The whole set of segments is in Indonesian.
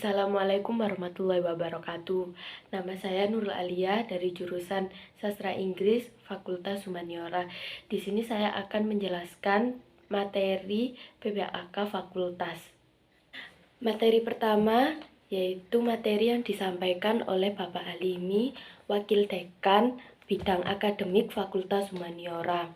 Assalamualaikum warahmatullahi wabarakatuh. Nama saya Nurul Alia dari jurusan Sastra Inggris Fakultas Humaniora. Di sini saya akan menjelaskan materi PBAK Fakultas. Materi pertama yaitu materi yang disampaikan oleh Bapak Alimi, Wakil Dekan Bidang Akademik Fakultas Humaniora.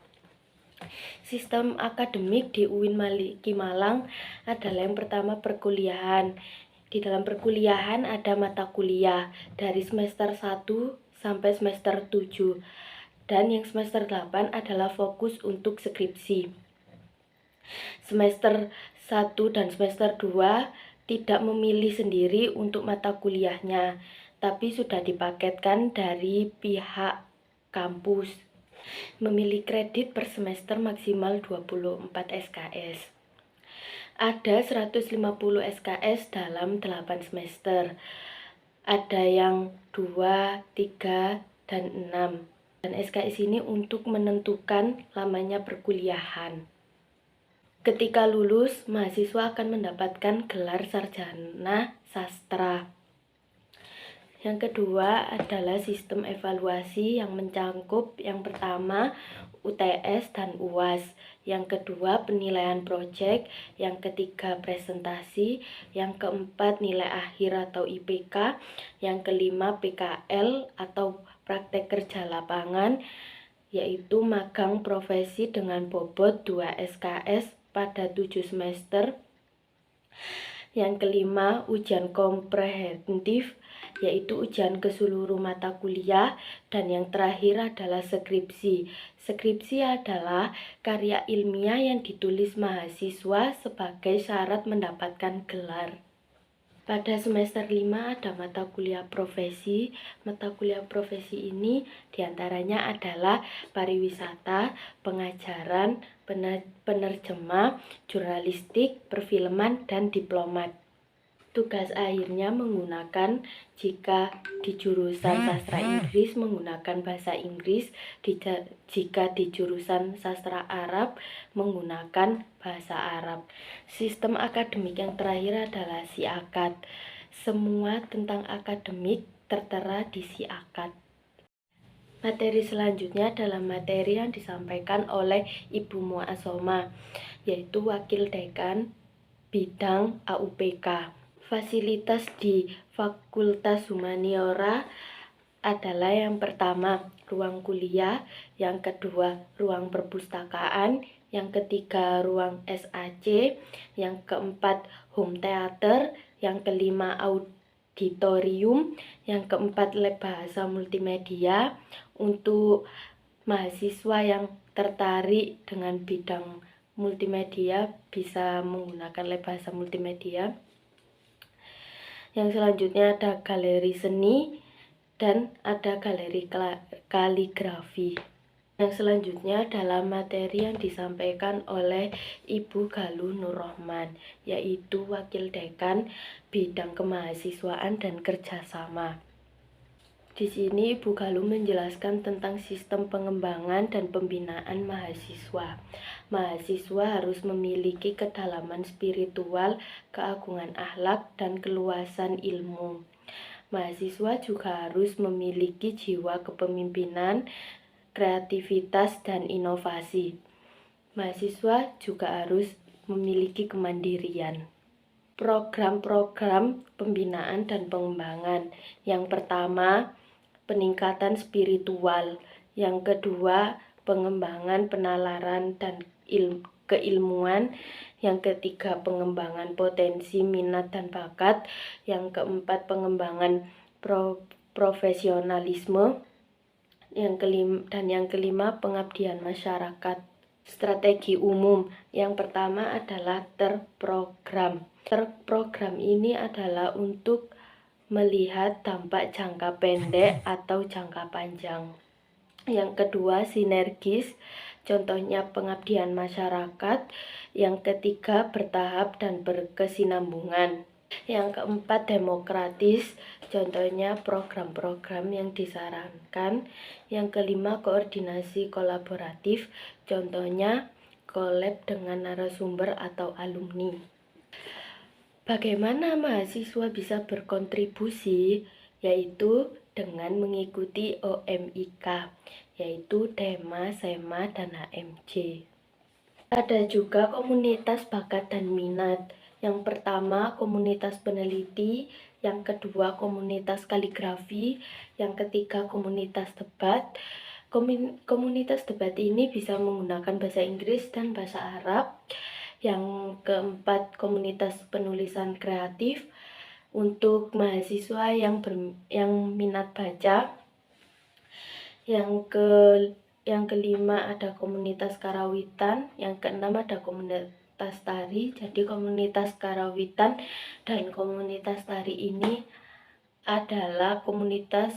Sistem akademik di UIN Maliki Malang adalah yang pertama perkuliahan. Di dalam perkuliahan ada mata kuliah dari semester 1 sampai semester 7. Dan yang semester 8 adalah fokus untuk skripsi. Semester 1 dan semester 2 tidak memilih sendiri untuk mata kuliahnya, tapi sudah dipaketkan dari pihak kampus. Memilih kredit per semester maksimal 24 SKS. Ada 150 SKS dalam 8 semester. Ada yang 2, 3, dan 6. Dan SKS ini untuk menentukan lamanya perkuliahan. Ketika lulus, mahasiswa akan mendapatkan gelar sarjana sastra. Yang kedua adalah sistem evaluasi yang mencakup yang pertama UTS dan UAS, yang kedua penilaian proyek, yang ketiga presentasi, yang keempat nilai akhir atau IPK, yang kelima PKL atau praktek kerja lapangan, yaitu magang profesi dengan bobot 2 SKS pada 7 semester. Yang kelima, ujian komprehensif, yaitu ujian ke seluruh mata kuliah. Dan yang terakhir adalah skripsi. Skripsi adalah karya ilmiah yang ditulis mahasiswa sebagai syarat mendapatkan gelar. Pada semester 5 ada mata kuliah profesi. Mata kuliah profesi ini diantaranya adalah pariwisata, pengajaran, penerjemah, jurnalistik, perfilman, dan diplomat. Tugas akhirnya menggunakan, jika di jurusan sastra Inggris menggunakan bahasa Inggris, jika di jurusan sastra Arab menggunakan bahasa Arab. Sistem akademik yang terakhir adalah SIAKAD. Semua tentang akademik tertera di SIAKAD. Materi selanjutnya adalah materi yang disampaikan oleh Ibu Muasoma, yaitu Wakil Dekan Bidang AUPK. Fasilitas di Fakultas Humaniora adalah yang pertama ruang kuliah, yang kedua ruang perpustakaan, yang ketiga ruang SAC, yang keempat home theater, yang kelima auditorium, yang keempat lab bahasa multimedia. Untuk mahasiswa yang tertarik dengan bidang multimedia bisa menggunakan lab bahasa multimedia. Yang selanjutnya ada galeri seni dan ada galeri kaligrafi. Yang selanjutnya adalah materi yang disampaikan oleh Ibu Galuh Nurrohman, yaitu Wakil Dekan Bidang Kemahasiswaan dan Kerjasama. Di sini Ibu Galuh menjelaskan tentang sistem pengembangan dan pembinaan mahasiswa. Mahasiswa harus memiliki kedalaman spiritual, keagungan akhlak, dan keluasan ilmu. Mahasiswa juga harus memiliki jiwa kepemimpinan, kreativitas, dan inovasi. Mahasiswa juga harus memiliki kemandirian. Program-program pembinaan dan pengembangan. Yang pertama, peningkatan spiritual. Yang kedua, pengembangan penalaran dan keilmuan. Yang ketiga, pengembangan potensi, minat, dan bakat. Yang keempat, pengembangan profesionalisme. Yang kelima, pengabdian masyarakat. Strategi umum. Yang pertama adalah terprogram. Terprogram ini adalah untuk melihat dampak jangka pendek atau jangka panjang. Yang kedua, sinergis, contohnya pengabdian masyarakat. Yang ketiga, bertahap dan berkesinambungan. Yang keempat, demokratis, contohnya program-program yang disarankan. Yang kelima, koordinasi kolaboratif, contohnya collab dengan narasumber atau alumni. Bagaimana mahasiswa bisa berkontribusi? Yaitu dengan mengikuti OMIK, yaitu DEMA, SEMA, dan HMJ. Ada juga komunitas bakat dan minat. Yang pertama komunitas peneliti, yang kedua komunitas kaligrafi, yang ketiga komunitas debat. Komunitas debat ini bisa menggunakan bahasa Inggris dan bahasa Arab. Yang keempat komunitas penulisan kreatif untuk mahasiswa yang minat baca. Yang kelima ada komunitas karawitan, yang keenam ada komunitas tari. Jadi komunitas karawitan dan komunitas tari ini adalah komunitas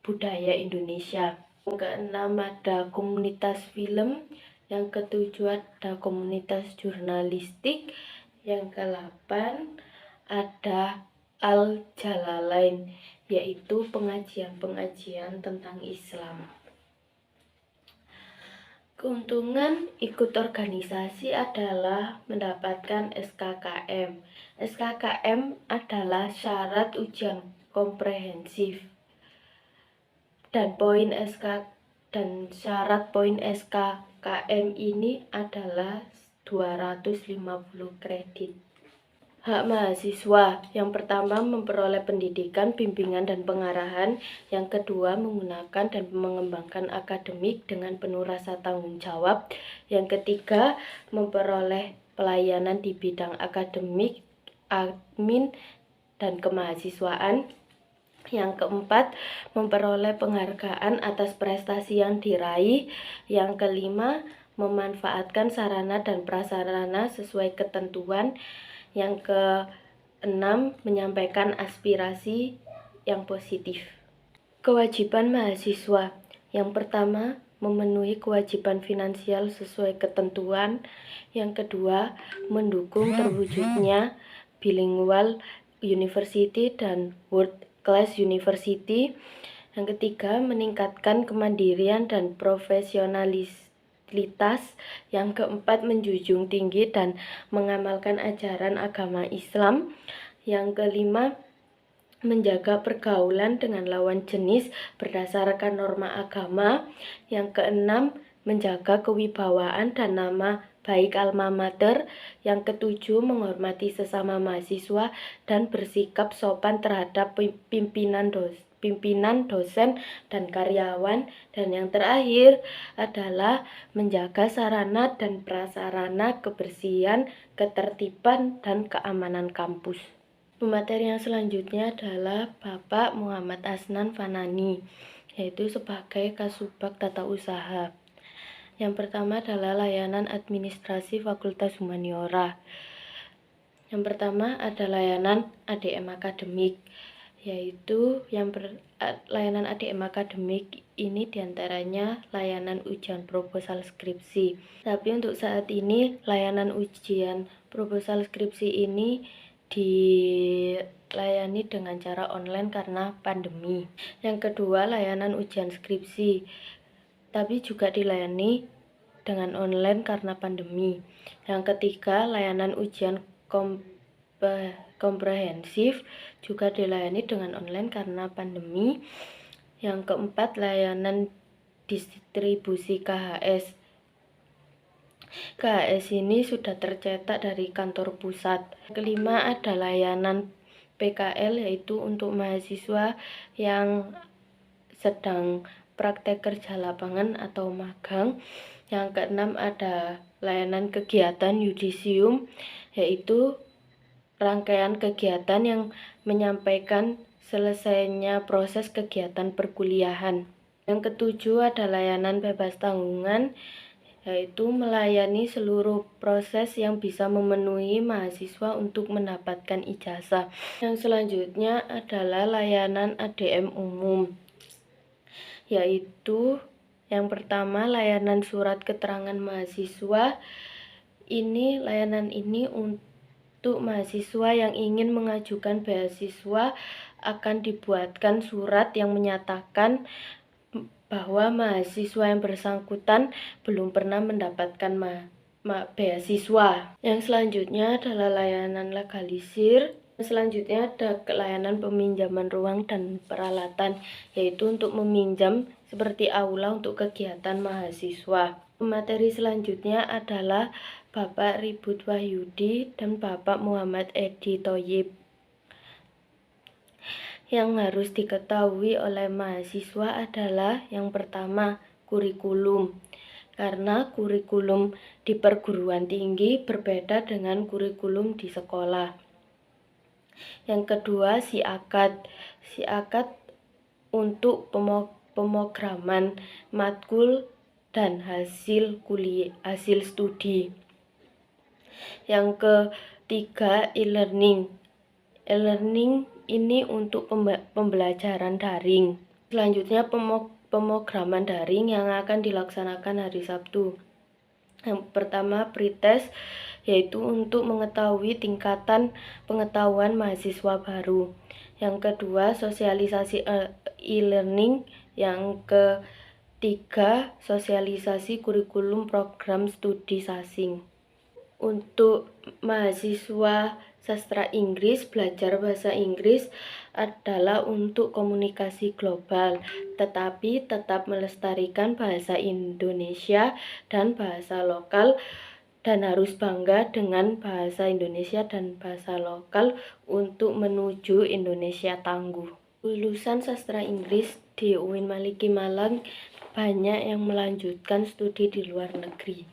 budaya Indonesia. Yang keenam ada komunitas film, yang ketujuh ada komunitas jurnalistik, yang ke-8 ada Al-Jalalain, yaitu pengajian-pengajian tentang Islam. Keuntungan ikut organisasi adalah mendapatkan SKKM. SKKM adalah syarat ujian komprehensif. Dan syarat poin SKKM ini adalah 250 kredit. Hak mahasiswa, yang pertama memperoleh pendidikan, bimbingan, dan pengarahan. Yang kedua menggunakan dan mengembangkan akademik dengan penuh rasa tanggung jawab. Yang ketiga memperoleh pelayanan di bidang akademik, admin, dan kemahasiswaan. Yang keempat memperoleh penghargaan atas prestasi yang diraih. Yang kelima memanfaatkan sarana dan prasarana sesuai ketentuan. Yang keenam menyampaikan aspirasi yang positif. Kewajiban mahasiswa, yang pertama memenuhi kewajiban finansial sesuai ketentuan. Yang kedua mendukung terwujudnya bilingual university dan world class university. Yang ketiga meningkatkan kemandirian dan profesionalitas. Yang keempat menjunjung tinggi dan mengamalkan ajaran agama Islam. Yang kelima menjaga pergaulan dengan lawan jenis berdasarkan norma agama. Yang keenam menjaga kewibawaan dan nama baik alma mater. Yang ketujuh menghormati sesama mahasiswa dan bersikap sopan terhadap pimpinan dosen dan karyawan. Dan yang terakhir adalah menjaga sarana dan prasarana kebersihan, ketertiban, dan keamanan kampus. Pemateri yang selanjutnya adalah Bapak Muhammad Asnan Fanani, yaitu sebagai Kasubag Tata Usaha. Yang pertama adalah layanan administrasi Fakultas Humaniora. Yang pertama ada layanan ADM akademik, yaitu layanan ADM akademik ini diantaranya layanan ujian proposal skripsi. Tapi untuk saat ini layanan ujian proposal skripsi ini dilayani dengan cara online karena pandemi. Yang kedua layanan ujian skripsi, tapi juga dilayani dengan online karena pandemi. Yang ketiga layanan ujian komprehensif juga dilayani dengan online karena pandemi. Yang keempat layanan distribusi KHS. KHS ini sudah tercetak dari kantor pusat. Kelima ada layanan PKL, yaitu untuk mahasiswa yang sedang praktek kerja lapangan atau magang. Yang keenam ada layanan kegiatan yudisium, yaitu rangkaian kegiatan yang menyampaikan selesainya proses kegiatan perkuliahan. Yang ketujuh ada layanan bebas tanggungan, yaitu melayani seluruh proses yang bisa memenuhi mahasiswa untuk mendapatkan ijazah. Yang selanjutnya adalah layanan ADM umum, yaitu yang pertama layanan surat keterangan mahasiswa. Layanan ini untuk mahasiswa yang ingin mengajukan beasiswa akan dibuatkan surat yang menyatakan bahwa mahasiswa yang bersangkutan belum pernah mendapatkan beasiswa. Yang selanjutnya adalah layanan legalisir. Selanjutnya ada layanan peminjaman ruang dan peralatan, yaitu untuk meminjam seperti aula untuk kegiatan mahasiswa. Materi selanjutnya adalah Bapak Ribut Wahyudi dan Bapak Muhammad Edi Thoyib. Yang harus diketahui oleh mahasiswa adalah yang pertama, kurikulum. Karena kurikulum di perguruan tinggi berbeda dengan kurikulum di sekolah. Yang kedua, siakat. Siakat untuk pemrograman matkul dan hasil studi. Yang ketiga, e-learning. E-learning ini untuk pembelajaran daring. Selanjutnya, pemrograman daring yang akan dilaksanakan hari Sabtu. Yang pertama, pretest, yaitu untuk mengetahui tingkatan pengetahuan mahasiswa baru. Yang kedua, sosialisasi e-learning. Yang ketiga, sosialisasi kurikulum program studi sasing. Untuk mahasiswa sastra Inggris, belajar bahasa Inggris adalah untuk komunikasi global, tetapi tetap melestarikan bahasa Indonesia dan bahasa lokal, dan harus bangga dengan bahasa Indonesia dan bahasa lokal untuk menuju Indonesia tangguh. Lulusan sastra Inggris di UIN Maliki Malang banyak yang melanjutkan studi di luar negeri.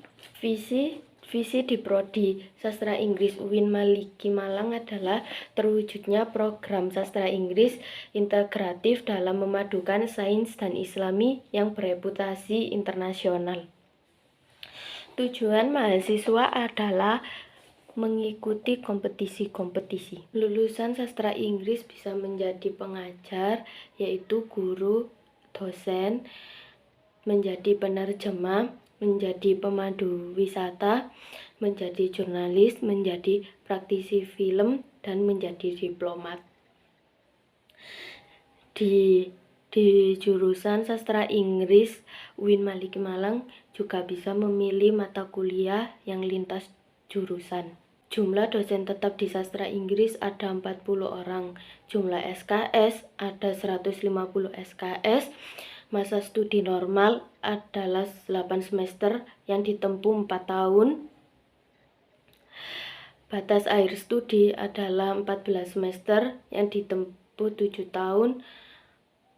Visi di Prodi Sastra Inggris UIN Maliki Malang adalah terwujudnya program sastra Inggris integratif dalam memadukan sains dan Islami yang bereputasi internasional. Tujuan mahasiswa adalah mengikuti kompetisi-kompetisi. Lulusan sastra Inggris bisa menjadi pengajar, yaitu guru, dosen, menjadi penerjemah, menjadi pemandu wisata, menjadi jurnalis, menjadi praktisi film, dan menjadi diplomat. Di jurusan sastra Inggris UIN Maliki Malang juga bisa memilih mata kuliah yang lintas jurusan. Jumlah dosen tetap di sastra Inggris ada 40 orang. Jumlah SKS ada 150 SKS. Masa studi normal adalah 8 semester yang ditempuh 4 tahun. Batas akhir studi adalah 14 semester yang ditempuh 7 tahun.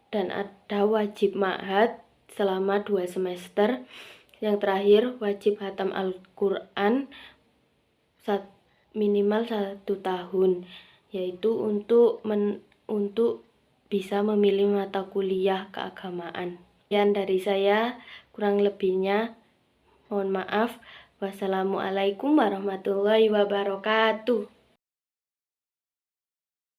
Dan ada wajib ma'had selama 2 semester. Yang terakhir, wajib khatam Al-Quran minimal 1 tahun, yaitu untuk bisa memilih mata kuliah keagamaan. Sekian dari saya, kurang lebihnya mohon maaf. Wassalamualaikum warahmatullahi wabarakatuh.